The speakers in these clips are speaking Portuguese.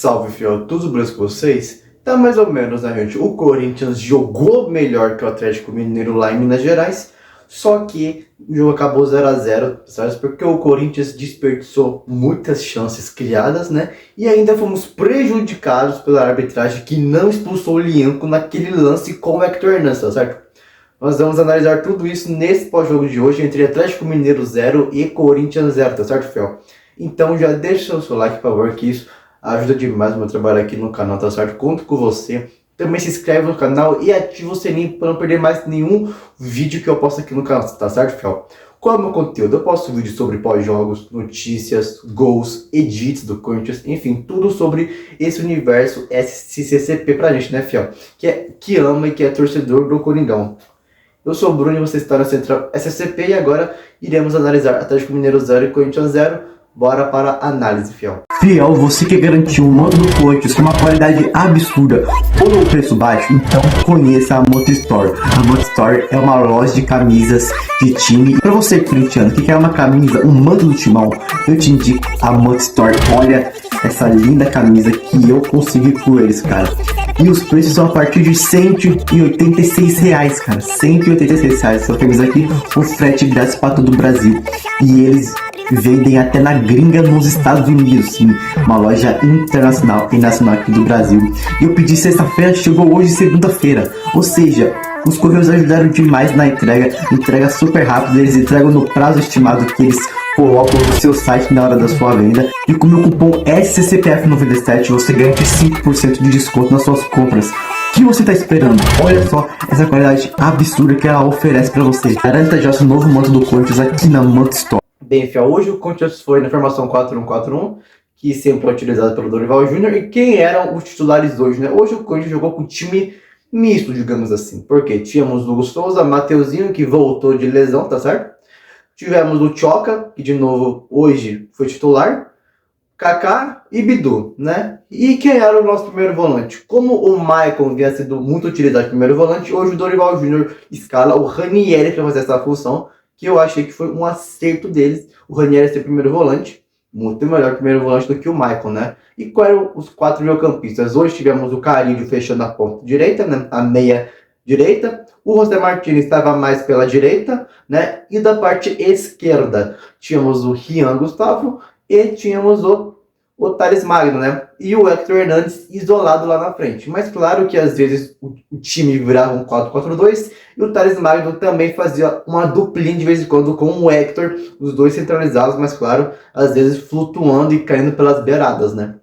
Salve, fiel, tudo beleza com vocês? Tá mais ou menos, né, gente? O Corinthians jogou melhor que o Atlético Mineiro lá em Minas Gerais, só que o jogo acabou 0 a 0, sabe? Porque o Corinthians desperdiçou muitas chances criadas, né? E ainda fomos prejudicados pela arbitragem que não expulsou o Lianco naquele lance com o Hector Hernan, tá certo? Nós vamos analisar tudo isso nesse pós-jogo de hoje entre Atlético Mineiro 0 e Corinthians 0, tá certo, fiel? Então já deixa o seu like, por favor, que isso ajuda demais o meu trabalho aqui no canal, tá certo? Conto com você. Também se inscreve no canal e ativa o sininho para não perder mais nenhum vídeo que eu posto aqui no canal, tá certo, fiel? Qual é o meu conteúdo? Eu posto vídeos sobre pós-jogos, notícias, gols, edits do Corinthians, enfim, tudo sobre esse universo SCCP pra gente, né, fiel? Que ama e que é torcedor do Coringão. Eu sou o Bruno e você está na Central SCP e agora iremos analisar Atlético Mineiro 0 e Corinthians 0. Bora para a análise, fiel. Fiel, você que garantiu um modo do Corinthians com uma qualidade absurda por um preço baixo, então conheça a Moto Store. A Moto Store é uma loja de camisas de time. Para você corintiano que quer uma camisa, um manto do timão, eu te indico a Moto Store. Olha essa linda camisa que eu consegui com eles, cara. E os preços são a partir de R$186, cara. R$186 essa camisa aqui, com frete grátis para todo o Brasil. E eles vendem até na gringa nos Estados Unidos, sim. Uma loja internacional e nacional aqui do Brasil. E eu pedi sexta-feira, chegou hoje segunda-feira. Ou seja, os correios ajudaram demais na entrega super rápida. Eles entregam no prazo estimado que eles colocam no seu site na hora da sua venda. E com o meu cupom SCCPF97 você ganha 5% de desconto nas suas compras. O que você está esperando? Olha só essa qualidade absurda que ela oferece para você. Garanta já seu novo manto do Corinthians aqui na Moto Store. Bem, fiel, hoje o Corinthians foi na formação 4-1-4-1, que sempre é utilizado pelo Dorival Júnior. E quem eram os titulares hoje, né? Hoje o Corinthians jogou com um time misto, digamos assim. Porque tínhamos o Hugo Souza, Mateuzinho, que voltou de lesão, tá certo? Tivemos o Tchoca, que de novo hoje foi titular, Kaká e Bidu, né? E quem era o nosso primeiro volante? Como o Maicon vinha sendo muito utilizado primeiro volante, hoje o Dorival Júnior escala o Ranieri para fazer essa função, que eu achei que foi um acerto deles, o Ranieri ser primeiro volante, muito melhor primeiro volante do que o Maicon, né? E quais eram os quatro meio-campistas? Hoje tivemos o Carilho fechando a ponta direita, né? A meia direita, o José Martins estava mais pela direita, né? E da parte esquerda tínhamos o Rian Gustavo e tínhamos o Thales Magno, né? E o Hector Hernandes isolado lá na frente. Mas claro que às vezes o time virava um 4-4-2 e o Thales Magno também fazia uma duplinha de vez em quando com o Hector, os dois centralizados, mas claro, às vezes flutuando e caindo pelas beiradas, né?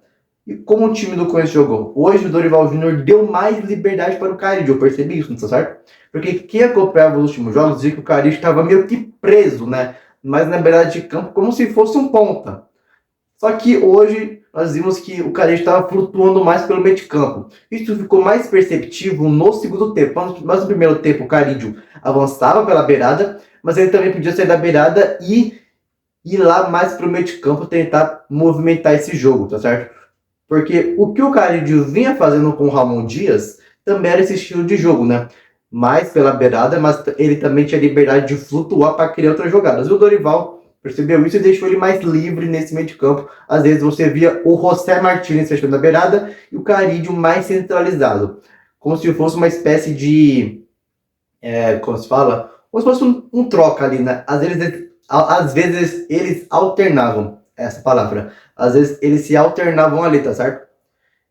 E como o time do Corinthians jogou? Hoje o Dorival Júnior deu mais liberdade para o Carilho, eu percebi isso, não tá certo? Porque quem acompanhava os últimos jogos dizia que o Carilho estava meio que preso, né? Mas na beirada de campo, como se fosse um ponta. Só que hoje nós vimos que o Carilho estava flutuando mais pelo meio de campo. Isso ficou mais perceptível no segundo tempo. Mas no primeiro tempo o Carilho avançava pela beirada, mas ele também podia sair da beirada e ir lá mais para o meio de campo tentar movimentar esse jogo, tá certo? Porque o que o Carilho vinha fazendo com o Ramon Dias também era esse estilo de jogo, né? Mais pela beirada, mas ele também tinha liberdade de flutuar para criar outras jogadas. E o Dorival percebeu isso e deixou ele mais livre nesse meio de campo. Às vezes você via o José Martins fechando a beirada e o Carilho mais centralizado. Como se fosse uma espécie de... como se fala? Como se fosse um troca ali, né? Às vezes eles alternavam essa palavra. Às vezes eles se alternavam ali, tá certo?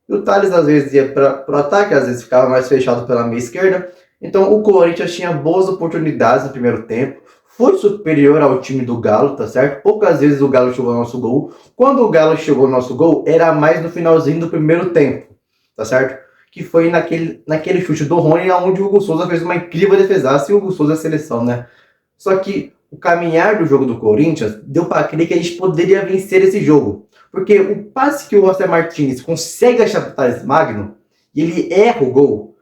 E o Thales às vezes ia para o ataque, às vezes ficava mais fechado pela meia esquerda. Então o Corinthians tinha boas oportunidades no primeiro tempo. Foi superior ao time do Galo, tá certo? Poucas vezes o Galo chegou ao nosso gol. Quando o Galo chegou ao nosso gol, era mais no finalzinho do primeiro tempo, tá certo? Que foi naquele chute do Rony, onde o Hugo Souza fez uma incrível defesaça e o Hugo Souza é a seleção, né? Só que o caminhar do jogo do Corinthians deu para crer que a gente poderia vencer esse jogo. Porque o passe que o José Martins consegue achar pro Thales Magno, e ele erra o gol,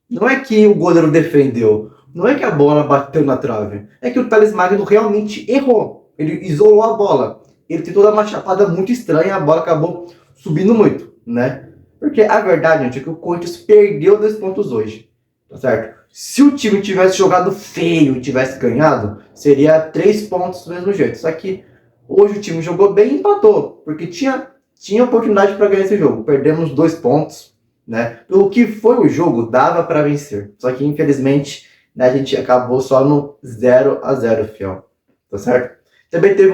não é que o goleiro defendeu, não é que a bola bateu na trave, é que o Thales Magno realmente errou. Ele isolou a bola. Ele tentou dar uma chapada muito estranha e a bola acabou subindo muito, né? Porque a verdade, gente, é que o Corinthians perdeu 2 pontos hoje, tá certo? Se o time tivesse jogado feio e tivesse ganhado, seria 3 pontos do mesmo jeito. Só que hoje o time jogou bem e empatou, porque tinha tinha oportunidade para ganhar esse jogo. Perdemos 2 pontos, né? O que foi o jogo dava para vencer. Só que infelizmente, né, a gente acabou só no 0-0, fiel. Tá certo? Também teve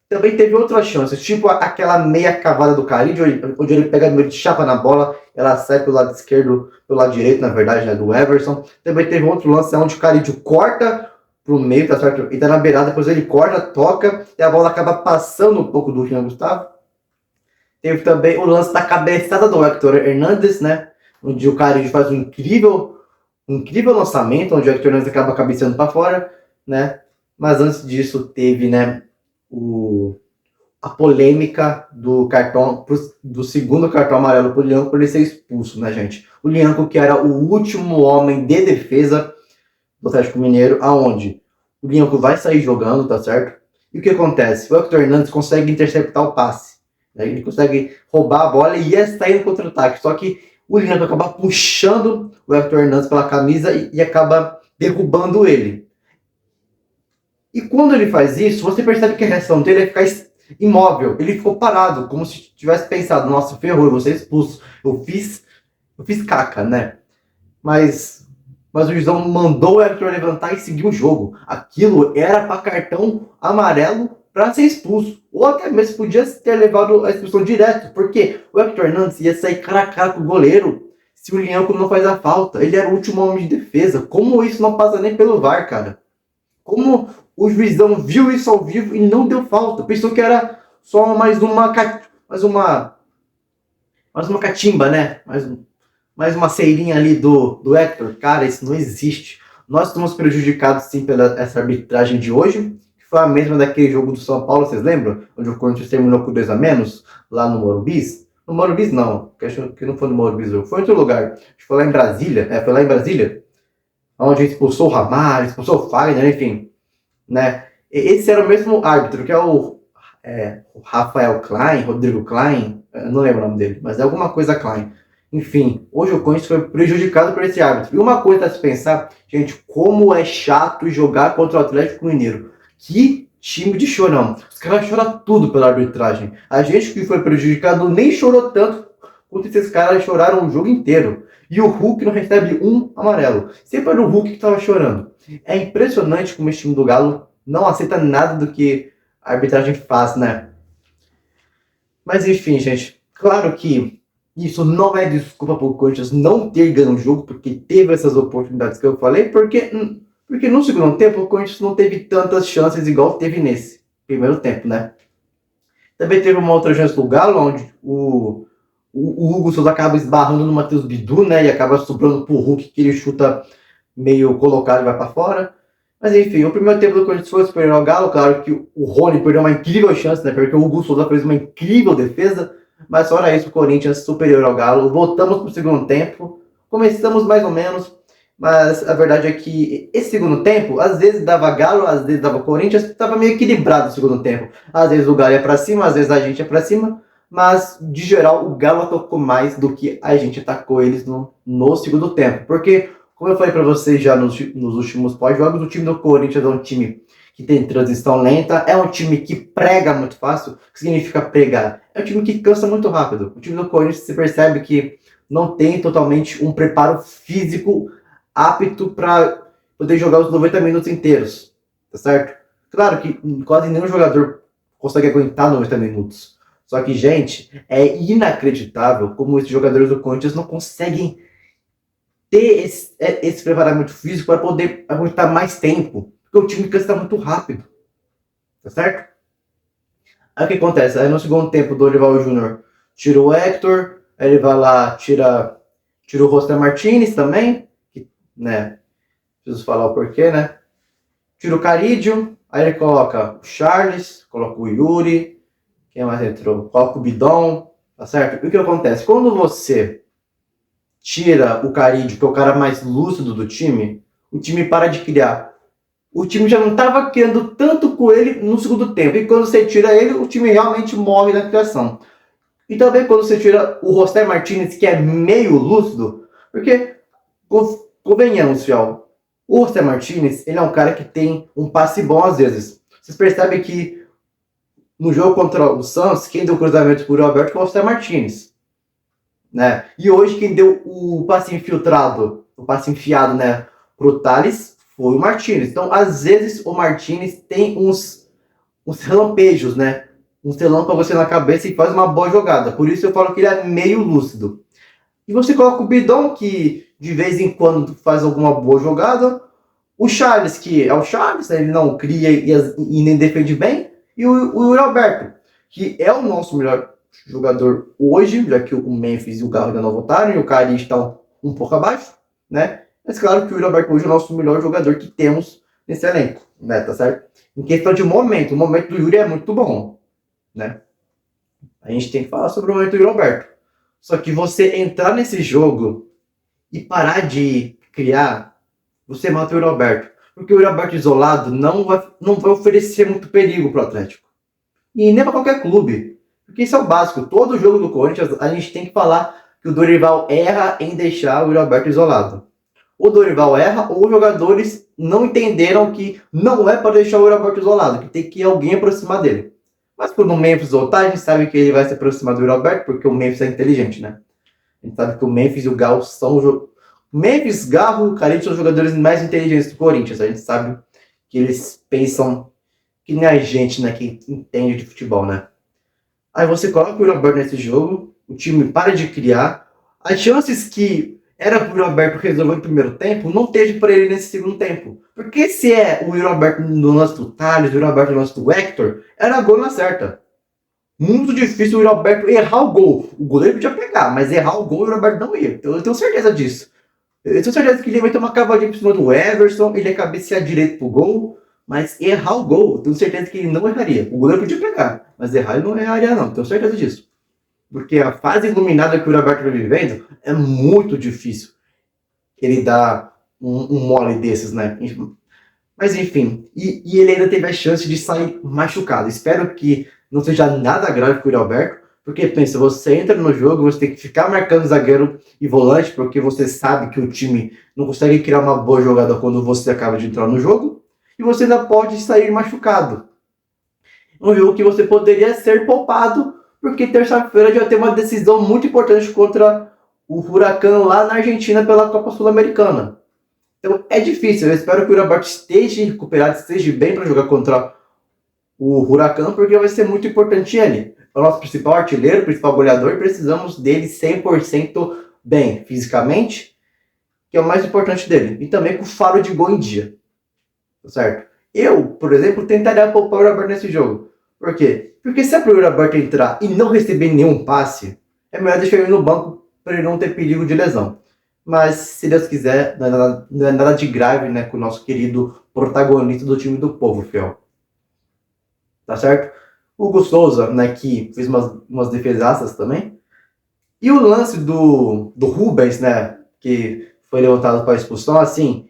também teve outras chances, tipo aquela meia cavada do Caribe, onde ele pega no meio de chapa na bola, ela sai pelo lado esquerdo, pelo lado direito, na verdade, né, do Everson. Também teve outro lance onde o Caribe corta pro meio, tá certo? E tá na beirada, depois ele corta, toca, e a bola acaba passando um pouco do Jean Gustavo. Teve também o lance da cabeçada do Hector Hernandez, né? Onde o Caribe faz um incrível lançamento, onde o Hector Hernandez acaba cabeceando para fora, né? Mas antes disso teve, né, a polêmica do segundo cartão amarelo pro Lianco por ele ser expulso, né, gente? O Lianco, que era o último homem de defesa do Atlético Mineiro, aonde o Lianco vai sair jogando, tá certo? E o que acontece? O Hector Hernandez consegue interceptar o passe, né? Ele consegue roubar a bola e ia sair no contra-ataque, só que o Lianco acaba puxando o Hector Hernandez pela camisa e acaba derrubando ele. E quando ele faz isso, você percebe que a reação dele é ficar imóvel. Ele ficou parado, como se tivesse pensado, nossa, ferrou, eu vou ser expulso. Eu fiz caca, né? Mas o juizão mandou o Hector levantar e seguir o jogo. Aquilo era para cartão amarelo para ser expulso. Ou até mesmo podia ter levado a expulsão direto, porque o Hector Hernandez ia sair cara a cara com o goleiro se o Lianco não faz a falta. Ele era o último homem de defesa. Como isso não passa nem pelo VAR, cara? Como o juizão viu isso ao vivo e não deu falta? Pensou que era só mais uma catimba, né? Mais uma ceirinha ali do Hector. Cara, isso não existe. Nós estamos prejudicados sim pela essa arbitragem de hoje, que foi a mesma daquele jogo do São Paulo, vocês lembram? Onde o Corinthians terminou com 2-, lá no Morumbi. No Morumbi não, que acho que não foi no Morumbi, foi em outro lugar. Acho que foi lá em Brasília, foi lá em Brasília, onde expulsou o Ramalho, expulsou o Fagner, enfim, né? Esse era o mesmo árbitro, que é o Rafael Klein, Rodrigo Klein, não lembro o nome dele, mas é alguma coisa Klein. Enfim, hoje o Corinthians foi prejudicado por esse árbitro. E uma coisa a se pensar, gente, como é chato jogar contra o Atlético Mineiro. Que time de chorão. Os caras choram tudo pela arbitragem. A gente que foi prejudicado nem chorou tanto quanto esses caras choraram o jogo inteiro. E o Hulk não recebe um amarelo. Sempre era o Hulk que estava chorando. É impressionante como esse time do Galo não aceita nada do que a arbitragem faz, né? Mas enfim, gente. Claro que isso não é desculpa para o Corinthians não ter ganho o jogo, porque teve essas oportunidades que eu falei, porque no segundo tempo o Corinthians não teve tantas chances igual teve nesse primeiro tempo, né? Também teve uma outra chance do Galo, onde o Hugo Souza acaba esbarrando no Matheus Bidu, né? E acaba sobrando pro Hulk, que ele chuta meio colocado e vai para fora. Mas enfim, o primeiro tempo do Corinthians foi superior ao Galo. Claro que o Rony perdeu uma incrível chance, né? Porque o Hugo Souza fez uma incrível defesa. Mas fora isso, o Corinthians superior ao Galo. Voltamos pro segundo tempo. Começamos mais ou menos. Mas a verdade é que esse segundo tempo, às vezes dava Galo, às vezes dava Corinthians. Estava meio equilibrado o segundo tempo. Às vezes o Galo ia para cima, às vezes a gente ia para cima. Mas, de geral, o Galo atacou mais do que a gente atacou eles no segundo tempo. Porque, como eu falei para vocês já nos últimos pós-jogos, o time do Corinthians é um time que tem transição lenta, é um time que prega muito fácil. O que significa pregar? É um time que cansa muito rápido. O time do Corinthians, você percebe que não tem totalmente um preparo físico apto para poder jogar os 90 minutos inteiros, tá certo? Claro que quase nenhum jogador consegue aguentar 90 minutos. Só que, gente, é inacreditável como esses jogadores do Corinthians não conseguem ter esse preparamento físico para poder aguentar mais tempo. Porque o time cansa muito rápido. Tá certo? Aí o que acontece? Aí no segundo tempo, o Dorival Júnior tira o Hector, aí ele vai lá, tira o Roster Martinez também, que, né? Preciso falar o porquê, né? Tira o Carídio, aí ele coloca o Charles, coloca o Yuri, quem mais entrou? Coloca o Bidon, tá certo? E o que acontece? Quando você tira o Carídio, que é o cara mais lúcido do time, o time para de criar. O time já não estava criando tanto com ele no segundo tempo. E quando você tira ele, o time realmente morre na criação. E também quando você tira o Roster Martinez, que é meio lúcido, porque, convenhamos, fiel, o Roster Martinez, ele é um cara que tem um passe bom às vezes. Vocês percebem que no jogo contra o Santos, quem deu o cruzamento por Alberto foi o José Martins, né? E hoje quem deu o passe infiltrado, o passe enfiado, né, pro Thales foi o Martins. Então, às vezes, o Martins tem uns relampejos, né? Uns relâmpagos assim na cabeça e faz uma boa jogada. Por isso eu falo que ele é meio lúcido. E você coloca o Bidon, que de vez em quando faz alguma boa jogada. O Charles, que é o Charles, né? Ele não cria e nem defende bem. E o Yuri Alberto, que é o nosso melhor jogador hoje, já que o Memphis e o Galo ainda não votaram, e o Cari estão um pouco abaixo, né? Mas claro que o Yuri Alberto hoje é o nosso melhor jogador que temos nesse elenco, né? Tá certo? Em questão de momento, o momento do Yuri é muito bom, né? A gente tem que falar sobre o momento do Yuri Alberto. Só que você entrar nesse jogo e parar de criar, você mata o Yuri Alberto. Porque o Yuri Alberto isolado não vai oferecer muito perigo pro Atlético. E nem para qualquer clube. Porque isso é o básico. Todo jogo do Corinthians, a gente tem que falar que o Dorival erra em deixar o Yuri Alberto isolado. O Dorival erra ou os jogadores não entenderam que não é para deixar o Yuri Alberto isolado, que tem que ir alguém aproximar dele. Mas quando o Memphis voltar, a gente sabe que ele vai se aproximar do Yuri Alberto, porque o Memphis é inteligente, né? A gente sabe que o Memphis e o Galo são... Memphis, Garro e Carille são os jogadores mais inteligentes do Corinthians. A gente sabe que eles pensam que nem a gente, né? Que entende de futebol, né? Aí você coloca o Yuri Alberto nesse jogo, o time para de criar. As chances que era para o Yuri Alberto resolver no primeiro tempo, não teve para ele nesse segundo tempo. Porque se é o Yuri Alberto no lance do Thales, o Yuri Alberto no lance do Hector, era gol na certa. Muito difícil o Yuri Alberto errar o gol. O goleiro podia pegar, mas errar o gol o Yuri Alberto não ia. Eu tenho certeza disso. Eu tenho certeza que ele vai ter uma cavadinha por cima do Everson, ele ia cabecear direito pro gol, mas errar o gol, eu tenho certeza que ele não erraria. O goleiro podia pegar, mas errar ele não erraria não, tenho certeza disso. Porque a fase iluminada que o Yuri Alberto vai vivendo é muito difícil ele dar um mole desses, né? Mas enfim, e ele ainda teve a chance de sair machucado. Espero que não seja nada grave com o Yuri Alberto, porque pensa, você entra no jogo, você tem que ficar marcando zagueiro e volante, porque você sabe que o time não consegue criar uma boa jogada quando você acaba de entrar no jogo, e você ainda pode sair machucado. Um jogo que você poderia ser poupado, porque terça-feira já tem uma decisão muito importante contra o Huracan lá na Argentina pela Copa Sul-Americana. Então é difícil, eu espero que o Yuri Alberto esteja recuperado, esteja bem para jogar contra o Huracan, porque vai ser muito importante ele. É o nosso principal artilheiro, principal goleador, e precisamos dele 100% bem fisicamente, que é o mais importante dele. E também com o faro de gol em dia. Certo? Eu, por exemplo, tentaria poupar o Yuri Alberto nesse jogo. Por quê? Porque se é para o Yuri Alberto entrar e não receber nenhum passe, é melhor deixar ele no banco para ele não ter perigo de lesão. Mas, se Deus quiser, não é nada de grave, né, com o nosso querido protagonista do time do povo, fiel. Tá certo? O Hugo Souza, né, que fez umas defesaças também. E o lance do Rubens, né, que foi levantado para a expulsão, assim,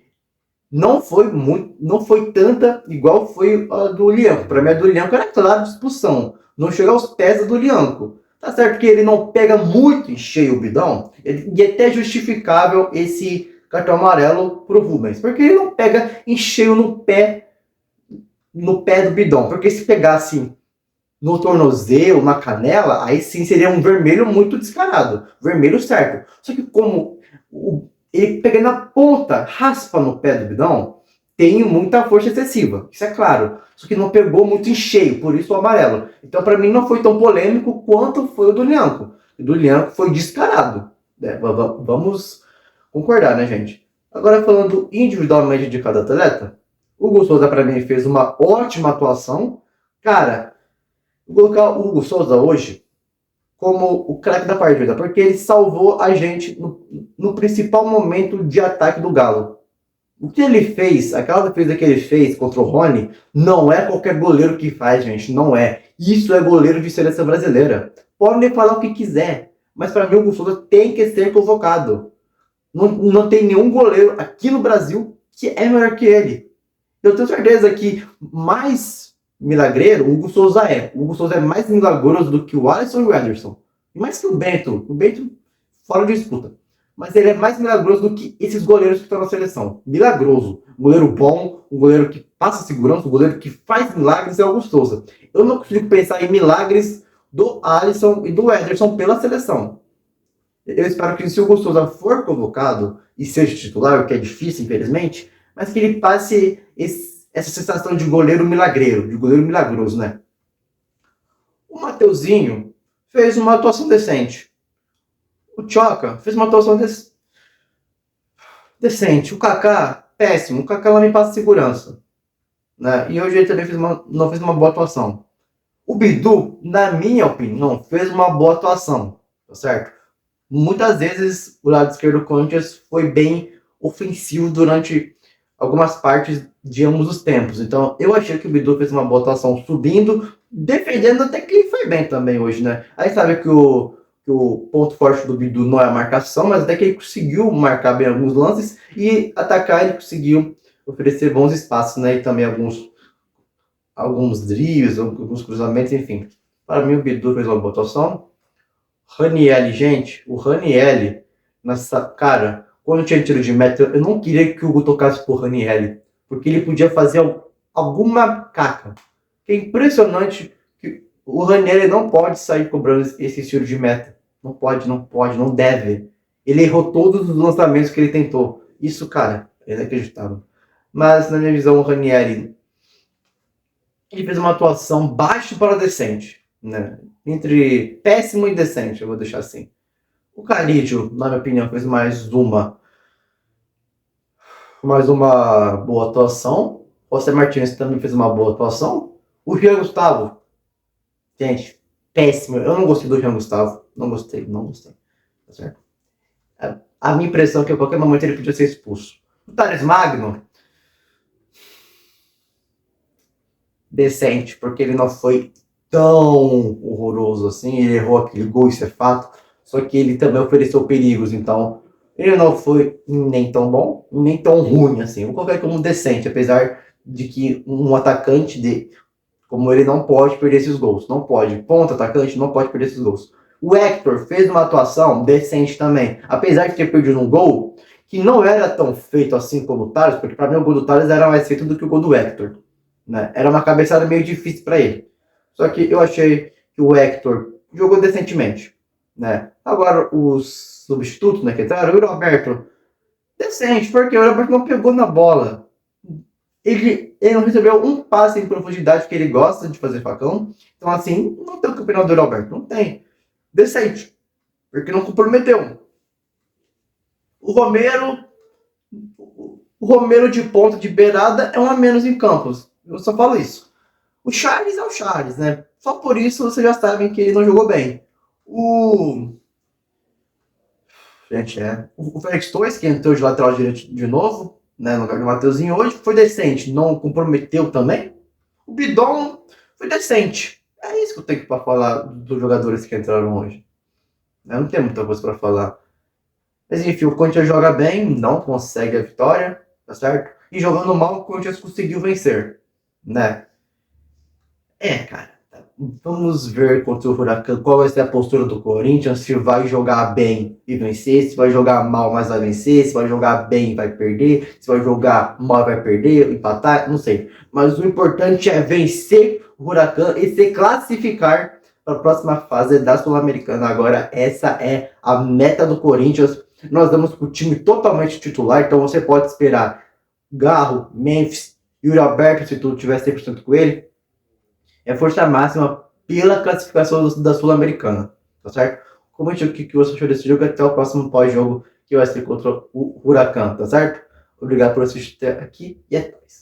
não foi tanta igual foi a do Lianco. Para mim, a do Lianco era claro de expulsão. Não chega aos pés do Lianco. Tá certo que ele não pega muito em cheio o bidão, e é até justificável esse cartão amarelo pro Rubens, porque ele não pega em cheio no pé do bidão, porque se pegasse no tornozelo, na canela, aí sim seria um vermelho muito descarado, vermelho certo. Só que como ele pega na ponta, raspa no pé do bidão, tem muita força excessiva, isso é claro. Só que não pegou muito em cheio, por isso o amarelo. Então, para mim, não foi tão polêmico quanto foi o do Lianco. O do Lianco foi descarado. Vamos concordar, né, gente? Agora, falando individualmente de cada atleta, o Hugo Souza, para mim, fez uma ótima atuação. Cara, vou colocar o Hugo Souza hoje como o craque da partida, porque ele salvou a gente no principal momento de ataque do Galo. O que ele fez, aquela defesa que ele fez contra o Rony, não é qualquer goleiro que faz, gente. Não é. Isso é goleiro de seleção brasileira. Podem falar o que quiser, mas para mim o Hugo Souza tem que ser convocado. Não tem nenhum goleiro aqui no Brasil que é melhor que ele. Eu tenho certeza que mais milagreiro o Hugo Souza é. O Hugo Souza é mais milagroso do que o Alisson e o Ederson. E mais que o Bento. O Bento fora de disputa. Mas ele é mais milagroso do que esses goleiros que estão na seleção. Milagroso. Um goleiro bom, um goleiro que passa segurança, o goleiro que faz milagres é o Augusto Souza. Eu não consigo pensar em milagres do Alisson e do Ederson pela seleção. Eu espero que se o Augusto Souza for convocado e seja titular, o que é difícil, infelizmente, mas que ele passe essa sensação de goleiro milagreiro, de goleiro milagroso, né? O Mateuzinho fez uma atuação decente. O Tchoca fez uma atuação decente. O Kaká, péssimo. O Kaká não me passa segurança. Né? E hoje ele também não fez uma boa atuação. O Bidu, na minha opinião, fez uma boa atuação. Tá certo? Muitas vezes o lado esquerdo do Corinthians foi bem ofensivo durante algumas partes de ambos os tempos. Então eu achei que o Bidu fez uma boa atuação subindo, defendendo até que ele foi bem também hoje, né? Aí sabe que o ponto forte do Bidu não é a marcação, mas até que ele conseguiu marcar bem alguns lances e atacar, ele conseguiu oferecer bons espaços, né? E também alguns dribles, alguns cruzamentos, enfim. Para mim o Bidu fez uma boa atuação. Ranieri, gente, o Ranieri, cara, quando tinha tiro de meta, eu não queria que o Hugo tocasse por Ranieri, porque ele podia fazer alguma caca. É impressionante que o Ranieri não pode sair cobrando esse tiro de meta. Não pode, não deve. Ele errou todos os lançamentos que ele tentou. Isso, cara, é inacreditável. Mas, na minha visão, o Ranieri, ele fez uma atuação baixa para decente, né? Entre péssimo e decente, eu vou deixar assim. O Calidio, na minha opinião, fez mais uma boa atuação. O José Martins também fez uma boa atuação. O Jean Gustavo, gente, péssimo. Eu não gostei do Jean Gustavo. Não gostei. Tá certo? A minha impressão é que a qualquer momento ele podia ser expulso. O Thales Magno, decente, porque ele não foi tão horroroso assim. Ele errou aquele gol, isso é fato. Só que ele também ofereceu perigos, então ele não foi nem tão bom, nem tão ruim assim. Vou colocar como decente, apesar de que um atacante como ele não pode perder esses gols. Não pode. Ponta atacante não pode perder esses gols. O Hector fez uma atuação decente também, apesar de ter perdido um gol que não era tão feito assim como o Thales, porque para mim o gol do Thales era mais feito do que o gol do Hector. Né? Era uma cabeçada meio difícil para ele. Só que eu achei que o Hector jogou decentemente. Né? Agora, os substitutos, né, que entraram, o Roberto, decente, porque o Roberto não pegou na bola. Ele não recebeu um passe em profundidade, que ele gosta de fazer facão. Então, assim, não tem o campeonato do Roberto, não tem. Decente, porque não comprometeu. O Romero de ponta, de beirada, é um a menos em campos. Eu só falo isso. O Charles é o Charles, né? Só por isso vocês já sabem que ele não jogou bem. O Félix Torres, que entrou de lateral direito de novo, né, no lugar do Mateuzinho hoje, foi decente, não comprometeu também. O Bidon foi decente. É isso que eu tenho para falar dos jogadores que entraram hoje. Eu não tenho muita coisa para falar. Mas enfim, o Corinthians joga bem, não consegue a vitória, tá certo? E jogando mal, o Corinthians conseguiu vencer, né? Cara. Vamos ver contra o Huracan qual vai ser a postura do Corinthians, se vai jogar bem e vencer, se vai jogar mal, mas vai vencer, se vai jogar bem e vai perder, se vai jogar mal e vai perder, empatar, não sei. Mas o importante é vencer o Huracan e se classificar para a próxima fase da Sul-Americana. Agora, essa é a meta do Corinthians. Nós damos com o time totalmente titular, então você pode esperar Garro, Memphis, Yuri Alberto, se tudo tiver 100% com ele. É força máxima pela classificação da Sul-Americana, tá certo? Comente o que você achou desse jogo, até o próximo pós-jogo que vai ser contra o Huracan, tá certo? Obrigado por assistir até aqui e até mais.